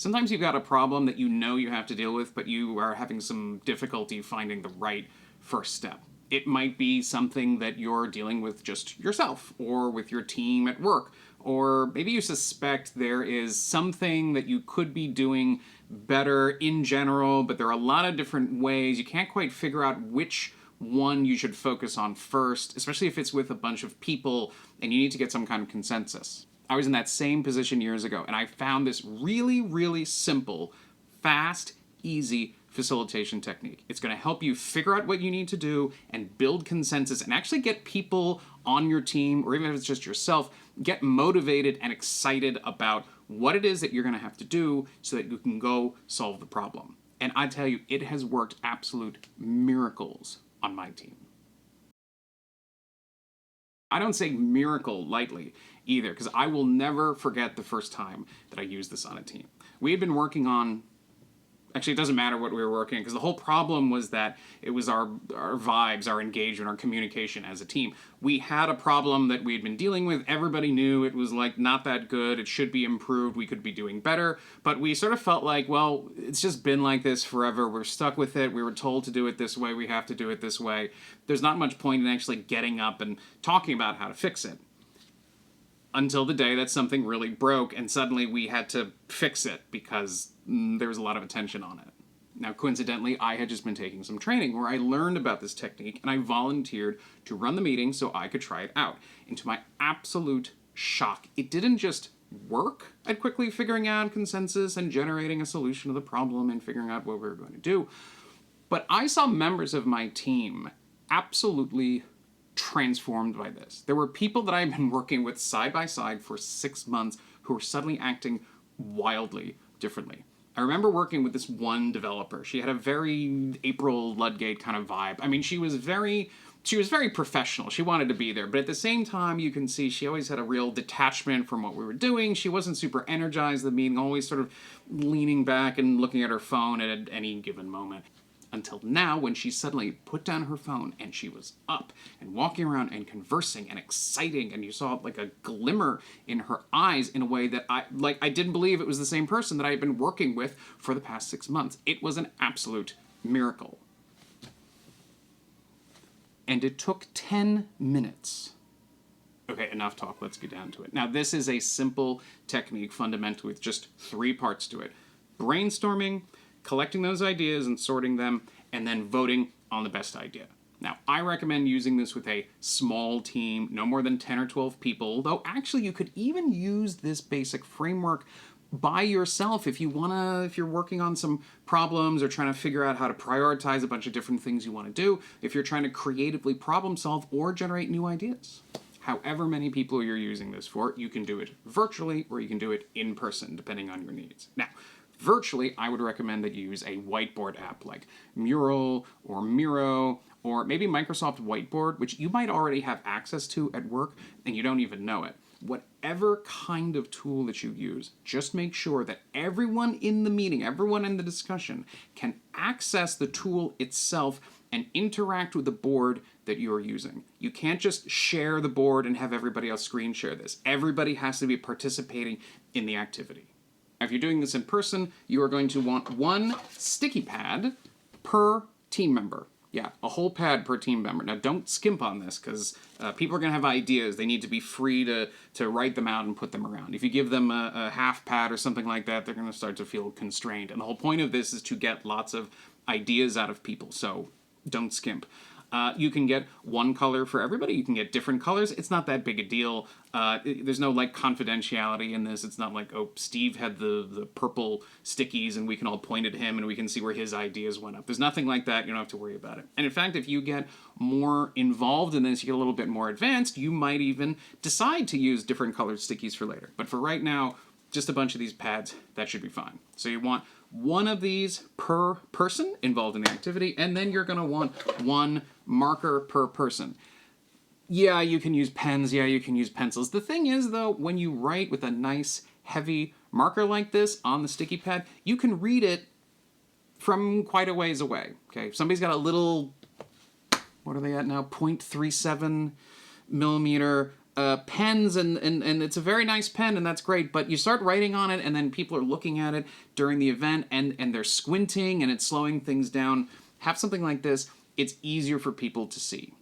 Sometimes you've got a problem that you know you have to deal with, but you are having some difficulty finding the right first step. It might be something that you're dealing with just yourself or with your team at work, or maybe you suspect there is something that you could be doing better in general, but there are a lot of different ways. You can't quite figure out which one you should focus on first, especially if it's with a bunch of people and you need to get some kind of consensus. I was in that same position years ago, and I found this really, really simple, fast, easy facilitation technique. It's going to help you figure out what you need to do and build consensus and actually get people on your team, or even if it's just yourself, get motivated and excited about what it is that you're going to have to do so that you can go solve the problem. And I tell you, it has worked absolute miracles on my team. I don't say miracle lightly either, because I will never forget the first time that I used this on a team. We had been working on, actually it doesn't matter what we were working on, because the whole problem was that it was our vibes, our engagement, our communication as a team. We had a problem that we had been dealing with. Everybody knew it was like not that good. It should be improved. We could be doing better. But we sort of felt like, well, it's just been like this forever. We're stuck with it. We were told to do it this way. We have to do it this way. There's not much point in actually getting up and talking about how to fix it. Until the day that something really broke and suddenly we had to fix it because there was a lot of attention on it. Now, coincidentally, I had just been taking some training where I learned about this technique and I volunteered to run the meeting so I could try it out. And to my absolute shock, it didn't just work at quickly figuring out consensus and generating a solution to the problem and figuring out what we were going to do, but I saw members of my team absolutely transformed by this. There were people that I've been working with side by side for 6 months who were suddenly acting wildly differently. I remember working with this one developer. She had a very April Ludgate kind of vibe. I mean, she was very professional. She wanted to be there, but at the same time, you can see she always had a real detachment from what we were doing. She wasn't super energized at the meeting, always sort of leaning back and looking at her phone at any given moment. Until now, when she suddenly put down her phone and she was up and walking around and conversing and exciting, and you saw like a glimmer in her eyes in a way that I didn't believe it was the same person that I had been working with for the past 6 months. It was an absolute miracle. And it took 10 minutes. Okay, enough talk, let's get down to it. Now, this is a simple technique fundamentally with just 3 parts to it. Brainstorming, collecting those ideas and sorting them, and then voting on the best idea. Now, I recommend using this with a small team, no more than 10 or 12 people, though actually you could even use this basic framework by yourself if you're working on some problems or trying to figure out how to prioritize a bunch of different things you want to do, if you're trying to creatively problem solve or generate new ideas. However many people you're using this for, you can do it virtually or you can do it in person, depending on your needs. Now, virtually, I would recommend that you use a whiteboard app like Mural or Miro, or maybe Microsoft Whiteboard, which you might already have access to at work and you don't even know it. Whatever kind of tool that you use, just make sure that everyone in the meeting, everyone in the discussion can access the tool itself and interact with the board that you're using. You can't just share the board and have everybody else screen share this. Everybody has to be participating in the activity. If you're doing this in person, you are going to want 1 sticky pad per team member. Yeah, a whole pad per team member. Now, don't skimp on this, because people are going to have ideas. They need to be free to write them out and put them around. If you give them a half pad or something like that, they're going to start to feel constrained. And the whole point of this is to get lots of ideas out of people, so don't skimp. You can get 1 color for everybody. You can get different colors. It's not that big a deal. There's no like confidentiality in this. It's not like, oh, Steve had the purple stickies and we can all point at him and we can see where his ideas went up. There's nothing like that. You don't have to worry about it. And in fact, if you get more involved in this, you get a little bit more advanced, you might even decide to use different colored stickies for later. But for right now, just a bunch of these pads, that should be fine. So you want 1 of these per person involved in the activity, and then you're going to want 1 marker per person. Yeah, you can use pens. Yeah, you can use pencils. The thing is, though, when you write with a nice, heavy marker like this on the sticky pad, you can read it from quite a ways away. Okay, if somebody's got a little, what are they at now, 0.37 millimeter pens, and it's a very nice pen, and that's great, but you start writing on it, and then people are looking at it during the event, and they're squinting, and it's slowing things down. Have something like this. It's easier for people to see.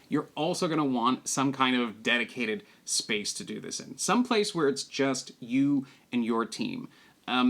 You're also going to want some kind of dedicated space to do this in. Some place where it's just you and your team.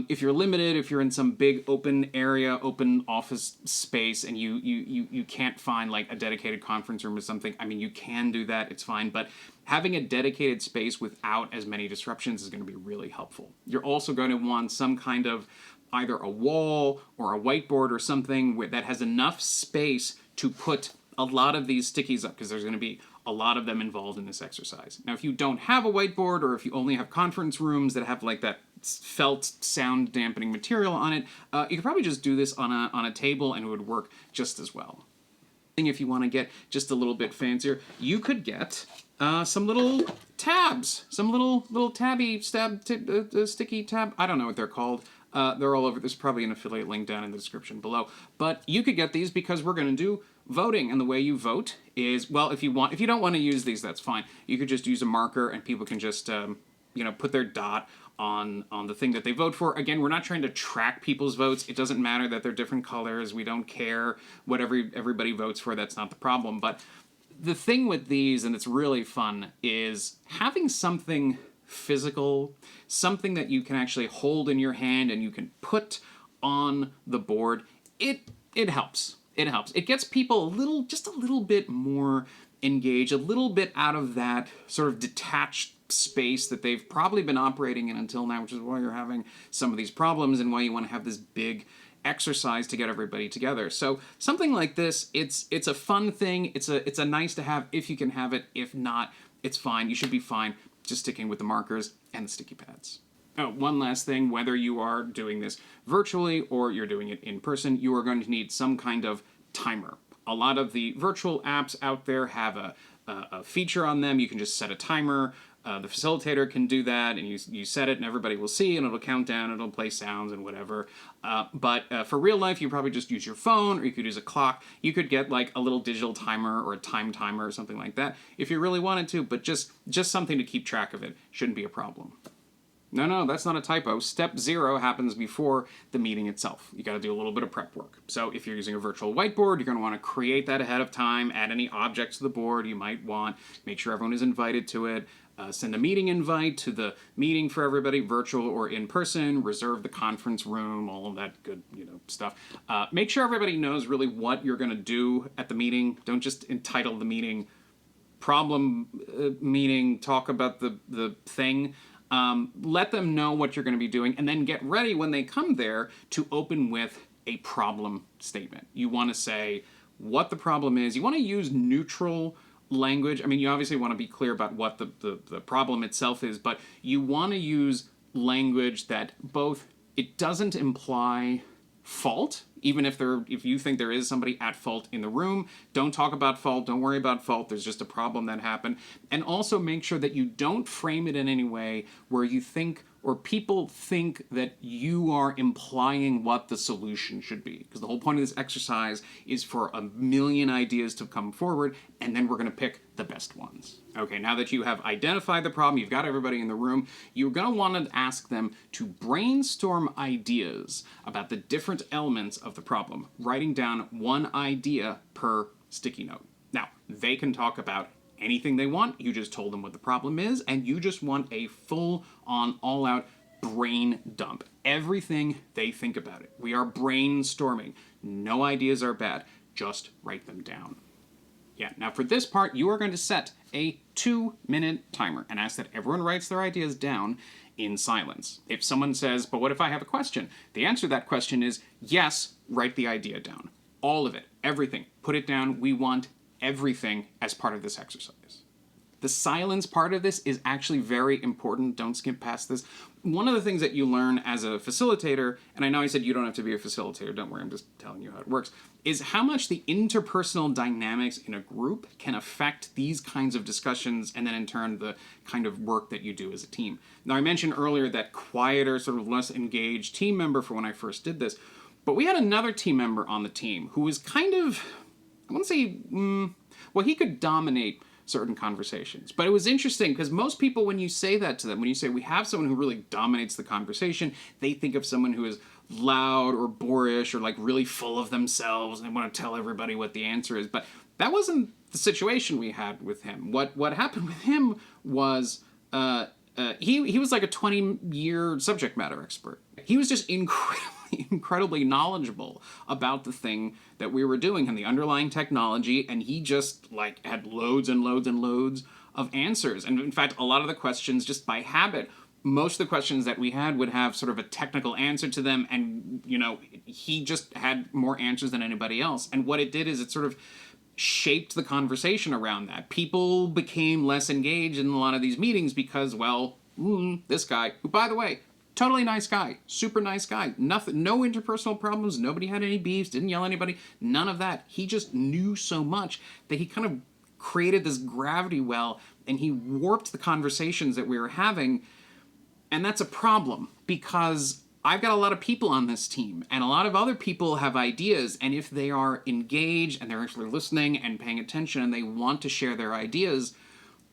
If you're limited, if you're in some big open area, open office space, and you can't find like a dedicated conference room or something, I mean, you can do that, it's fine, but having a dedicated space without as many disruptions is going to be really helpful. You're also going to want some kind of either a wall or a whiteboard or something that has enough space to put a lot of these stickies up, because there's going to be a lot of them involved in this exercise. Now, if you don't have a whiteboard, or if you only have conference rooms that have like that felt sound dampening material on it, you could probably just do this on a table and it would work just as well. If you want to get just a little bit fancier, you could get some little tabs, some little tabby sticky tab. I don't know what they're called. They're all over. There's probably an affiliate link down in the description below. But you could get these because we're going to do voting, and the way you vote is, well, if you don't want to use these, that's fine. You could just use a marker, and people can just put their dot on the thing that they vote for. Again, we're not trying to track people's votes. It doesn't matter that they're different colors. We don't care what everybody votes for. That's not the problem. But the thing with these, and it's really fun, is having something physical, something that you can actually hold in your hand and you can put on the board. It helps. It helps. It gets people just a little bit more engaged, a little bit out of that sort of detached space that they've probably been operating in until now, which is why you're having some of these problems and why you want to have this big exercise to get everybody together. So something like this, it's a fun thing. It's a nice to have if you can have it. If not, it's fine. You should be fine just sticking with the markers and the sticky pads. Oh, one last thing, whether you are doing this virtually or you're doing it in person, you are going to need some kind of timer. A lot of the virtual apps out there have a feature on them. You can just set a timer. The facilitator can do that, and you set it, and everybody will see, and it'll count down, and it'll play sounds and whatever. But for real life, you probably just use your phone, or you could use a clock. You could get like a little digital timer or a time timer or something like that if you really wanted to, but just something to keep track of it shouldn't be a problem. No, that's not a typo. Step 0 happens before the meeting itself. You got to do a little bit of prep work. So if you're using a virtual whiteboard, you're going to want to create that ahead of time, add any objects to the board you might want, make sure everyone is invited to it, send a meeting invite to the meeting for everybody, virtual or in person, reserve the conference room, all of that good stuff. Make sure everybody knows really what you're going to do at the meeting. Don't just entitle the meeting problem meeting, talk about the thing. Let them know what you're going to be doing, and then get ready when they come there to open with a problem statement. You want to say what the problem is. You want to use neutral language. I mean, you obviously want to be clear about what the problem itself is, but you want to use language that it doesn't imply fault, even if you think there is somebody at fault in the room. Don't talk about fault. Don't worry about fault. There's just a problem that happened. And also make sure that you don't frame it in any way where you think or people think that you are implying what the solution should be. Because the whole point of this exercise is for a million ideas to come forward, and then we're going to pick the best ones. Okay, now that you have identified the problem, you've got everybody in the room, you're going to want to ask them to brainstorm ideas about the different elements of the problem, writing down one idea per sticky note. Now, they can talk about anything they want. You just told them what the problem is, and you just want a full-on, all-out brain dump. Everything they think about it. We are brainstorming. No ideas are bad. Just write them down. Yeah, now for this part, you are going to set a 2-minute timer and ask that everyone writes their ideas down in silence. If someone says, but what if I have a question? The answer to that question is, yes, write the idea down. All of it, everything. Put it down. We want everything as part of this exercise. The silence part of this is actually very important. Don't skip past this. One of the things that you learn as a facilitator, and I know I said you don't have to be a facilitator, don't worry, I'm just telling you how it works, is how much the interpersonal dynamics in a group can affect these kinds of discussions and then in turn the kind of work that you do as a team. Now I mentioned earlier that quieter, sort of less engaged team member for when I first did this, but we had another team member on the team who was kind of, I want to say, well, he could dominate certain conversations. But it was interesting because most people, when you say that to them, when you say we have someone who really dominates the conversation, they think of someone who is loud or boorish or like really full of themselves and they want to tell everybody what the answer is. But that wasn't the situation we had with him. What happened with him was he was like a 20-year subject matter expert. He was just incredibly knowledgeable about the thing that we were doing and the underlying technology, and he just like had loads and loads and loads of answers. And in fact, a lot of the questions, just by habit, most of the questions that we had would have sort of a technical answer to them, and he just had more answers than anybody else. And what it did is it sort of shaped the conversation around that. People became less engaged in a lot of these meetings because, well, this guy, who, by the way, totally nice guy, super nice guy, nothing, no interpersonal problems, nobody had any beefs, didn't yell at anybody, none of that. He just knew so much that he kind of created this gravity well, and he warped the conversations that we were having. And that's a problem because I've got a lot of people on this team, and a lot of other people have ideas, and if they are engaged and they're actually listening and paying attention and they want to share their ideas,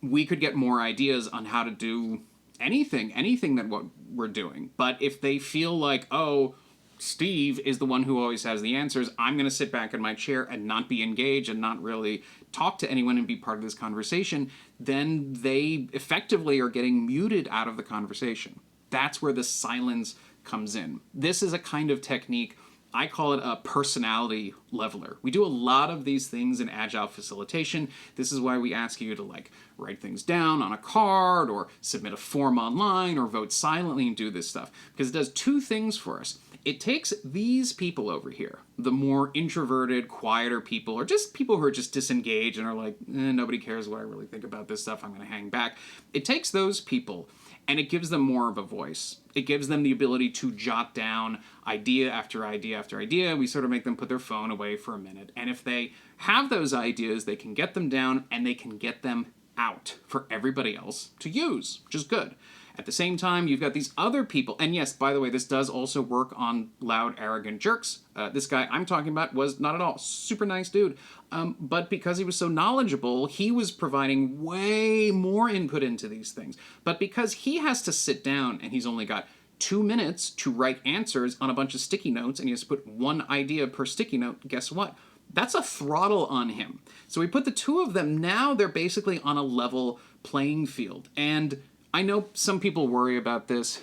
we could get more ideas on how to do anything that what we're doing. But if they feel like, oh, Steve is the one who always has the answers, I'm going to sit back in my chair and not be engaged and not really talk to anyone and be part of this conversation, then they effectively are getting muted out of the conversation. That's where the silence comes in. This is a kind of technique, I call it a personality leveler. We do a lot of these things in Agile facilitation. This is why we ask you to like write things down on a card or submit a form online or vote silently and do this stuff. Because it does two things for us. It takes these people over here, the more introverted, quieter people, or just people who are just disengaged and are like, nobody cares what I really think about this stuff, I'm going to hang back. It takes those people and it gives them more of a voice. It gives them the ability to jot down idea after idea after idea. We sort of make them put their phone away for a minute. And if they have those ideas, they can get them down and they can get them out for everybody else to use, which is good. At the same time, you've got these other people, and yes, by the way, this does also work on loud, arrogant jerks. This guy I'm talking about was not at all super nice dude, but because he was so knowledgeable, he was providing way more input into these things. But because he has to sit down and he's only got 2 minutes to write answers on a bunch of sticky notes, and he has to put one idea per sticky note, guess what? That's a throttle on him. So we put the two of them, now they're basically on a level playing field. And I know some people worry about this.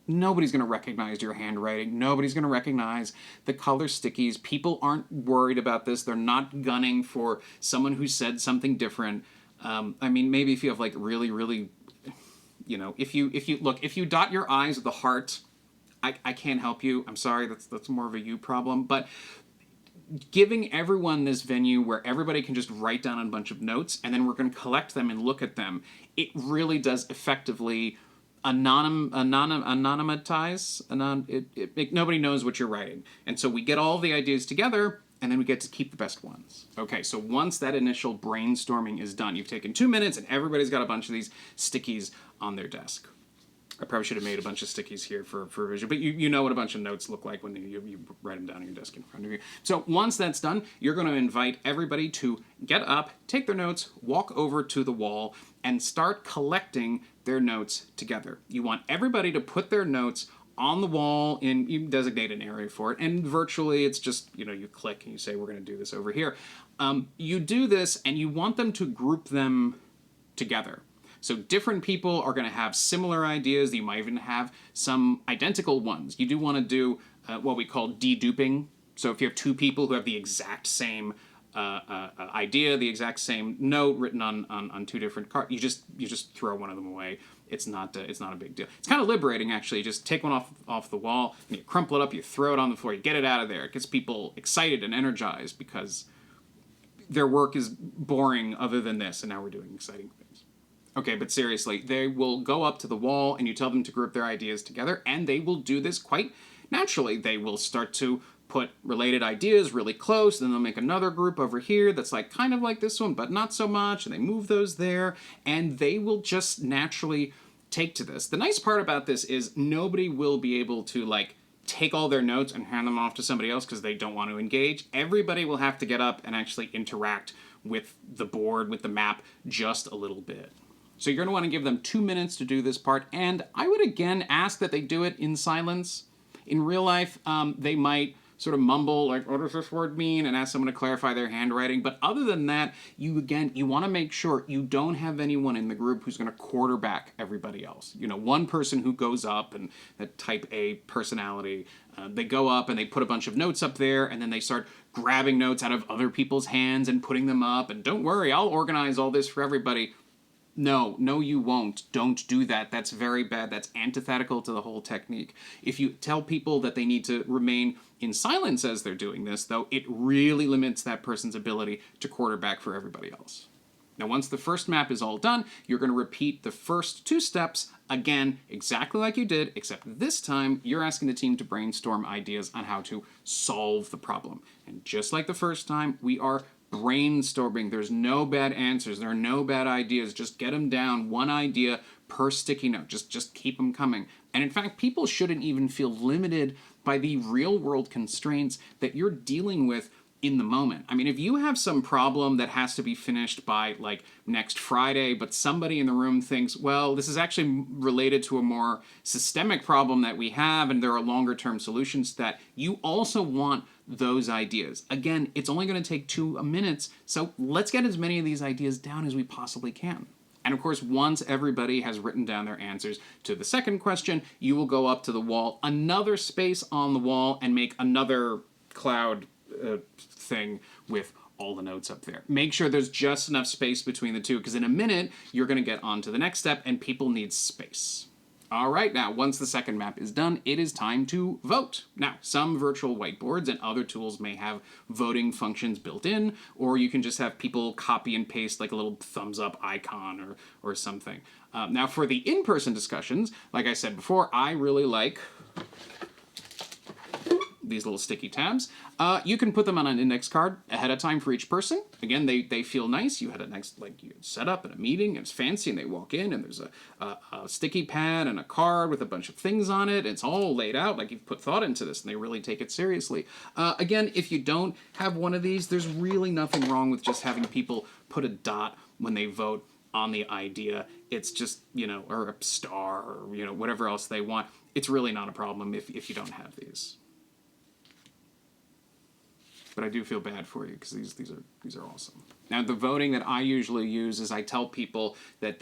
Nobody's going to recognize your handwriting. Nobody's going to recognize the color stickies. People aren't worried about this. They're not gunning for someone who said something different. I mean, maybe if you have like really, really, if you dot your I's with a heart, I can't help you. I'm sorry. That's more of a you problem. But giving everyone this venue where everybody can just write down a bunch of notes and then we're going to collect them and look at them, it really does effectively anonymatize. Nobody knows what you're writing. And so we get all the ideas together and then we get to keep the best ones. Okay, so once that initial brainstorming is done, you've taken 2 minutes and everybody's got a bunch of these stickies on their desk. I probably should have made a bunch of stickies here for visual, but you know what a bunch of notes look like when you write them down on your desk in front of you. So once that's done, you're going to invite everybody to get up, take their notes, walk over to the wall, and start collecting their notes together. You want everybody to put their notes on the wall, and you designate an area for it, and virtually it's just, you click and you say, we're going to do this over here. You do this, and you want them to group them together. So different people are going to have similar ideas. You might even have some identical ones. You do want to do what we call deduping. So if you have two people who have the exact same idea, the exact same note written on two different cards, you just throw one of them away. It's not a big deal. It's kind of liberating, actually. You just take one off the wall, and you crumple it up, you throw it on the floor, you get it out of there. It gets people excited and energized because their work is boring other than this, and now we're doing exciting things. Okay, but seriously, they will go up to the wall and you tell them to group their ideas together, and they will do this quite naturally. They will start to put related ideas really close, then they'll make another group over here that's like kind of like this one, but not so much, and they move those there, and they will just naturally take to this. The nice part about this is nobody will be able to like take all their notes and hand them off to somebody else because they don't want to engage. Everybody will have to get up and actually interact with the board, with the map, just a little bit. So you're going to want to give them 2 minutes to do this part, and I would again ask that they do it in silence. In real life, they might sort of mumble, like, what does this word mean? And ask someone to clarify their handwriting. But other than that, you want to make sure you don't have anyone in the group who's going to quarterback everybody else. One person who goes up, and that type A personality, they go up and they put a bunch of notes up there, and then they start grabbing notes out of other people's hands and putting them up. And don't worry, I'll organize all this for everybody. No, you won't. Don't do that. That's very bad. That's antithetical to the whole technique. If you tell people that they need to remain in silence as they're doing this, though, it really limits that person's ability to quarterback for everybody else. Now, once the first map is all done, you're going to repeat the first 2 steps again, exactly like you did, except this time you're asking the team to brainstorm ideas on how to solve the problem. And just like the first time, we are brainstorming. There's no bad answers. There are no bad ideas. Just get them down. 1 idea per sticky note. Just keep them coming. And in fact, people shouldn't even feel limited by the real world constraints that you're dealing with in the moment. I mean, if you have some problem that has to be finished by like next Friday, but somebody in the room thinks, well, this is actually related to a more systemic problem that we have, and there are longer term solutions to that, you also want those ideas. Again, it's only going to take 2 minutes, so let's get as many of these ideas down as we possibly can. And of course, once everybody has written down their answers to the second question, you will go up to the wall, another space on the wall, and make another cloud thing with all the notes up there. Make sure there's just enough space between the two, because in a minute, you're going to get on to the next step, and people need space. All right, now, once the second map is done, it is time to vote. Now, some virtual whiteboards and other tools may have voting functions built in, or you can just have people copy and paste like a little thumbs up icon or something. Now, for the in-person discussions, like I said before, I really like these little sticky tabs. You can put them on an index card ahead of time for each person. Again, they feel nice. You had a nice, you set up at a meeting, it's fancy, and they walk in, and there's a sticky pad and a card with a bunch of things on it. It's all laid out, like you've put thought into this, and they really take it seriously. Again, if you don't have one of these, there's really nothing wrong with just having people put a dot when they vote on the idea. It's just, or a star, or, whatever else they want. It's really not a problem if you don't have these. But I do feel bad for you because these are awesome. Now, the voting that I usually use is I tell people that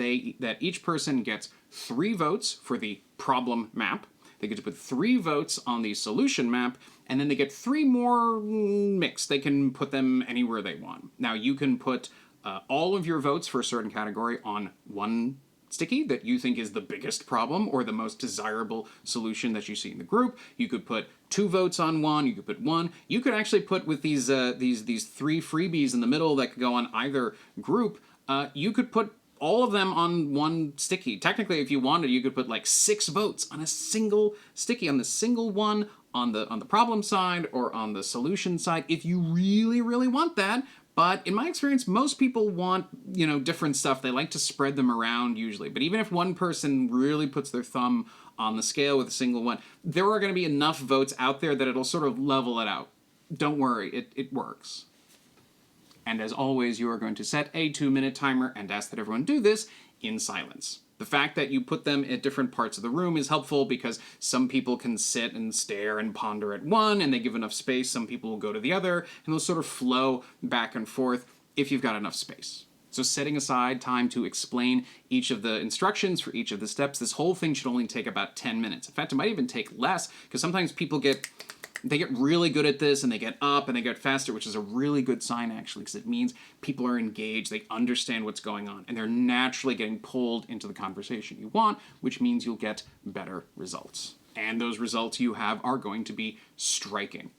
each person gets 3 votes for the problem map. They get to put 3 votes on the solution map, and then they get 3 more mixed. They can put them anywhere they want. Now, you can put all of your votes for a certain category on one sticky that you think is the biggest problem or the most desirable solution that you see in the group. You could put 2 votes on one. You could put 1. You could actually put with these 3 freebies in the middle that could go on either group. You could put all of them on one sticky. Technically, if you wanted, you could put like 6 votes on a single sticky, on the single one on the problem side or on the solution side, if you really, really want that. But in my experience, most people want, different stuff. They like to spread them around usually. But even if one person really puts their thumb on the scale with a single one, there are going to be enough votes out there that it'll sort of level it out. Don't worry, it works. And as always, you are going to set a 2-minute timer and ask that everyone do this in silence. The fact that you put them at different parts of the room is helpful because some people can sit and stare and ponder at one and they give enough space. Some people will go to the other and they'll sort of flow back and forth if you've got enough space. So setting aside time to explain each of the instructions for each of the steps, this whole thing should only take about 10 minutes. In fact, it might even take less because sometimes people get really good at this and they get up and they get faster, which is a really good sign actually because it means people are engaged, they understand what's going on, and they're naturally getting pulled into the conversation you want, which means you'll get better results. And those results you have are going to be striking.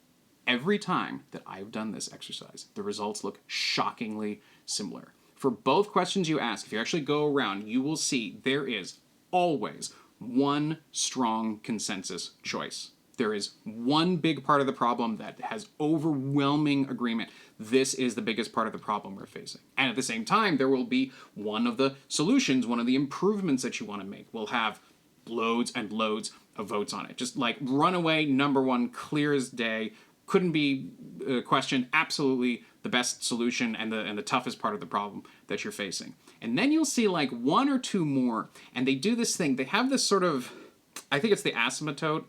Every time that I've done this exercise, the results look shockingly similar. For both questions you ask, if you actually go around, you will see there is always one strong consensus choice. There is one big part of the problem that has overwhelming agreement. This is the biggest part of the problem we're facing. And at the same time, there will be one of the solutions, one of the improvements that you want to make will have loads and loads of votes on it. Just like runaway number one, clear as day, couldn't be questioned, absolutely the best solution and the toughest part of the problem that you're facing. And then you'll see like one or two more, and they do this thing. They have this sort of, I think it's the asymptote.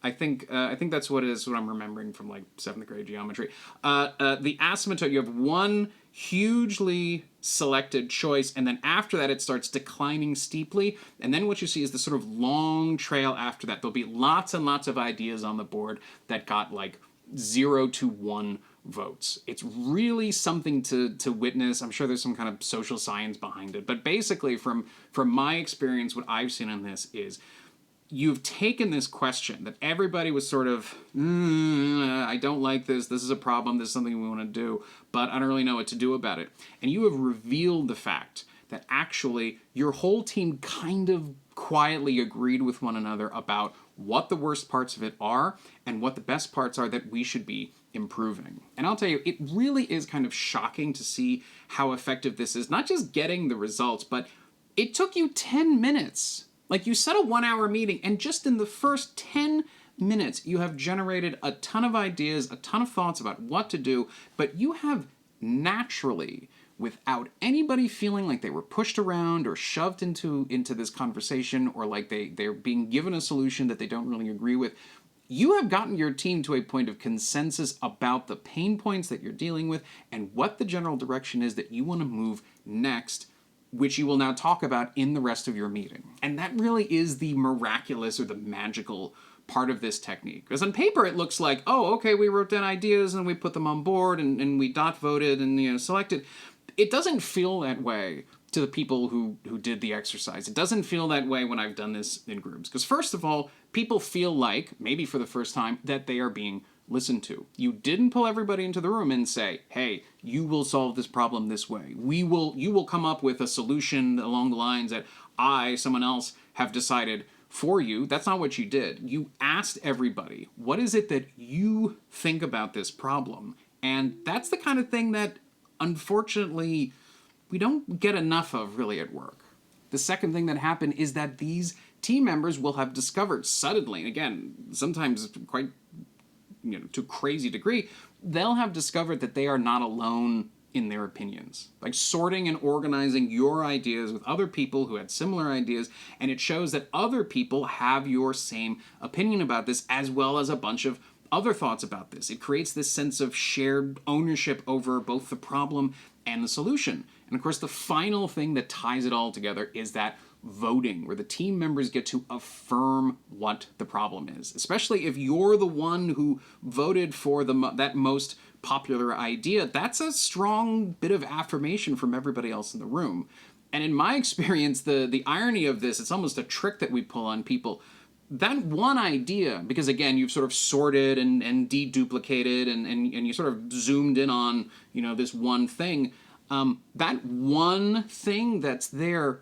I think that's what it is, what I'm remembering from like 7th grade geometry. The asymptote, you have one hugely selected choice, and then after that it starts declining steeply, and then what you see is this sort of long trail after that. There'll be lots and lots of ideas on the board that got like 0 to 1 votes. It's really something to witness. I'm sure there's some kind of social science behind it, but basically from my experience, what I've seen in this is you've taken this question that everybody was sort of, I don't like this is a problem, this is something we want to do, but I don't really know what to do about it. And you have revealed the fact that actually your whole team kind of quietly agreed with one another about what the worst parts of it are and what the best parts are that we should be improving. And I'll tell you, it really is kind of shocking to see how effective this is, not just getting the results, but it took you 10 minutes. Like, you set a 1-hour meeting, and just in the first 10 minutes, you have generated a ton of ideas, a ton of thoughts about what to do, but you have naturally, without anybody feeling like they were pushed around or shoved into this conversation, or like they're being given a solution that they don't really agree with, you have gotten your team to a point of consensus about the pain points that you're dealing with and what the general direction is that you want to move next, which you will now talk about in the rest of your meeting. And that really is the miraculous or the magical part of this technique. Because on paper it looks like, oh, okay, we wrote down ideas and we put them on board and we dot voted and selected. It doesn't feel that way to the people who did the exercise. It doesn't feel that way when I've done this in groups. Because first of all, people feel like, maybe for the first time, that they are being listened to. You didn't pull everybody into the room and say, hey, you will solve this problem this way. You will come up with a solution along the lines that someone else, have decided for you. That's not what you did. You asked everybody, what is it that you think about this problem? And that's the kind of thing that, unfortunately, we don't get enough of really at work. The second thing that happened is that these team members will have discovered suddenly, and again, sometimes quite to a crazy degree, they'll have discovered that they are not alone in their opinions. Like sorting and organizing your ideas with other people who had similar ideas, and it shows that other people have your same opinion about this, as well as a bunch of other thoughts about this. It creates this sense of shared ownership over both the problem and the solution. And of course, the final thing that ties it all together is that voting, where the team members get to affirm what the problem is, especially if you're the one who voted for that most popular idea. That's a strong bit of affirmation from everybody else in the room. And in my experience, the irony of this, it's almost a trick that we pull on people. That one idea, because again, you've sort of sorted and deduplicated and you sort of zoomed in on this one thing, that one thing that's there,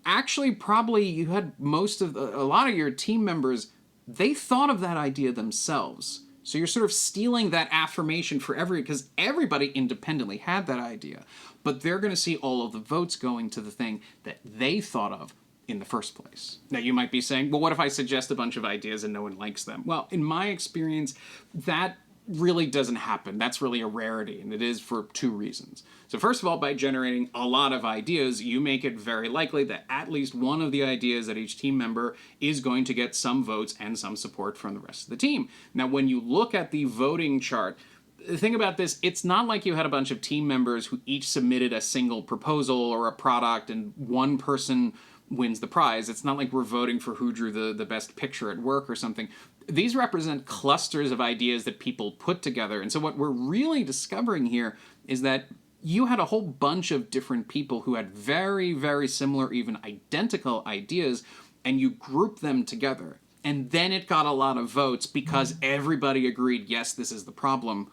actually, probably you had a lot of your team members, they thought of that idea themselves. So you're sort of stealing that affirmation for because everybody independently had that idea, but they're going to see all of the votes going to the thing that they thought of in the first place. Now you might be saying, well, what if I suggest a bunch of ideas and no one likes them? Well, in my experience, that really doesn't happen. That's really a rarity, and it is for two reasons. So first of all, by generating a lot of ideas, you make it very likely that at least one of the ideas that each team member is going to get some votes and some support from the rest of the team. Now, when you look at the voting chart, the thing about this, it's not like you had a bunch of team members who each submitted a single proposal or a product and one person wins the prize. It's not like we're voting for who drew the best picture at work or something. These represent clusters of ideas that people put together. And so what we're really discovering here is that you had a whole bunch of different people who had very, very similar, even identical ideas, and you grouped them together. And then it got a lot of votes because everybody agreed, yes, this is the problem.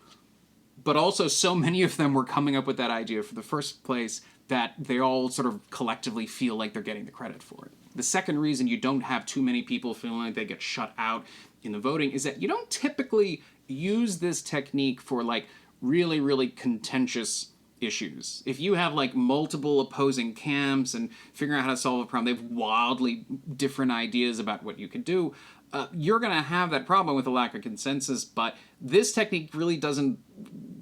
But also so many of them were coming up with that idea for the first place that they all sort of collectively feel like they're getting the credit for it. The second reason you don't have too many people feeling like they get shut out in the voting is that you don't typically use this technique for like really, really contentious issues. If you have like multiple opposing camps and figuring out how to solve a problem, they have wildly different ideas about what you could do, you're going to have that problem with a lack of consensus. But this technique really doesn't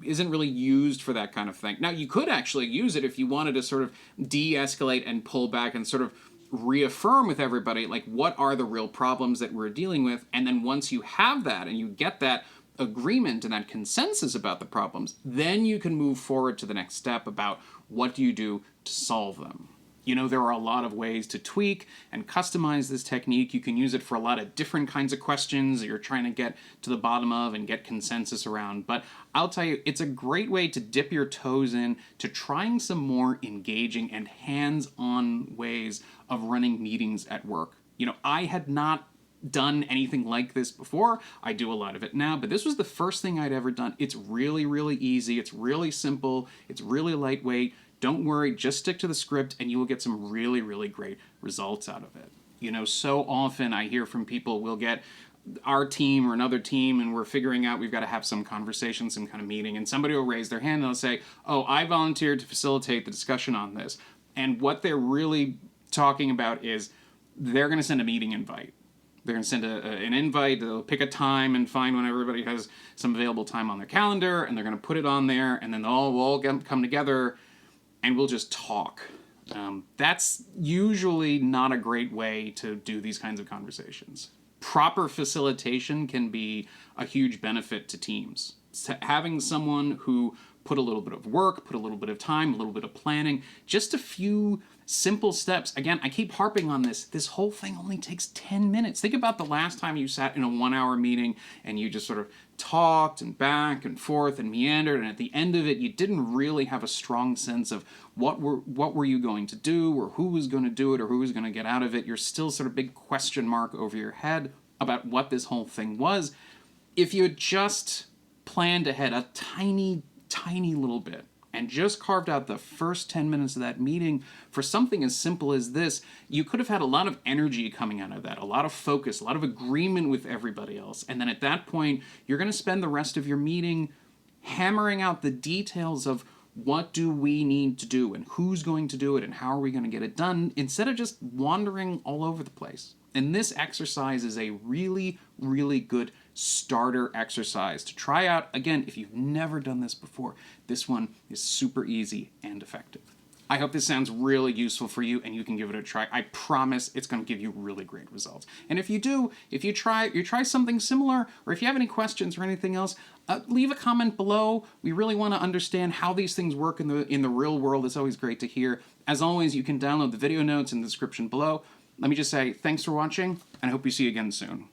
isn't really used for that kind of thing. Now, you could actually use it if you wanted to sort of de-escalate and pull back and sort of reaffirm with everybody, like, what are the real problems that we're dealing with? And then once you have that and you get that agreement and that consensus about the problems, then you can move forward to the next step about what do you do to solve them. You know, there are a lot of ways to tweak and customize this technique. You can use it for a lot of different kinds of questions that you're trying to get to the bottom of and get consensus around. But I'll tell you, it's a great way to dip your toes in to trying some more engaging and hands-on ways of running meetings at work. You know, I had not done anything like this before. I do a lot of it now, but this was the first thing I'd ever done. It's really, really easy. It's really simple. It's really lightweight. Don't worry, just stick to the script and you will get some really, really great results out of it. You know, so often I hear from people, we'll get our team or another team and we're figuring out we've got to have some conversation, some kind of meeting, and somebody will raise their hand and they'll say, oh, I volunteered to facilitate the discussion on this. And what they're really talking about is they're going to send a meeting invite. They're going to send an invite, they'll pick a time and find when everybody has some available time on their calendar, and they're going to put it on there, and then we'll all come together and we'll just talk. That's usually not a great way to do these kinds of conversations. Proper facilitation can be a huge benefit to teams. Having someone who put a little bit of work, put a little bit of time, a little bit of planning, just a few simple steps. Again, I keep harping on this. This whole thing only takes 10 minutes. Think about the last time you sat in a 1-hour meeting and you just sort of talked and back and forth and meandered, and at the end of it, you didn't really have a strong sense of what were you going to do, or who was going to do it, or who was going to get out of it. You're still sort of big question mark over your head about what this whole thing was. If you had just planned ahead a tiny little bit and just carved out the first 10 minutes of that meeting for something as simple as this, you could have had a lot of energy coming out of that, a lot of focus, a lot of agreement with everybody else. And then at that point, you're going to spend the rest of your meeting hammering out the details of what do we need to do and who's going to do it and how are we going to get it done, instead of just wandering all over the place. And this exercise is a really, really good starter exercise to try out. Again, if you've never done this before, this one is super easy and effective. I hope this sounds really useful for you and you can give it a try. I promise it's going to give you really great results. And if you do, if you try something similar, or if you have any questions or anything else, leave a comment below. We really want to understand how these things work in the real world. It's always great to hear. As always, you can download the video notes in the description below. Let me just say thanks for watching, and I hope we see you again soon.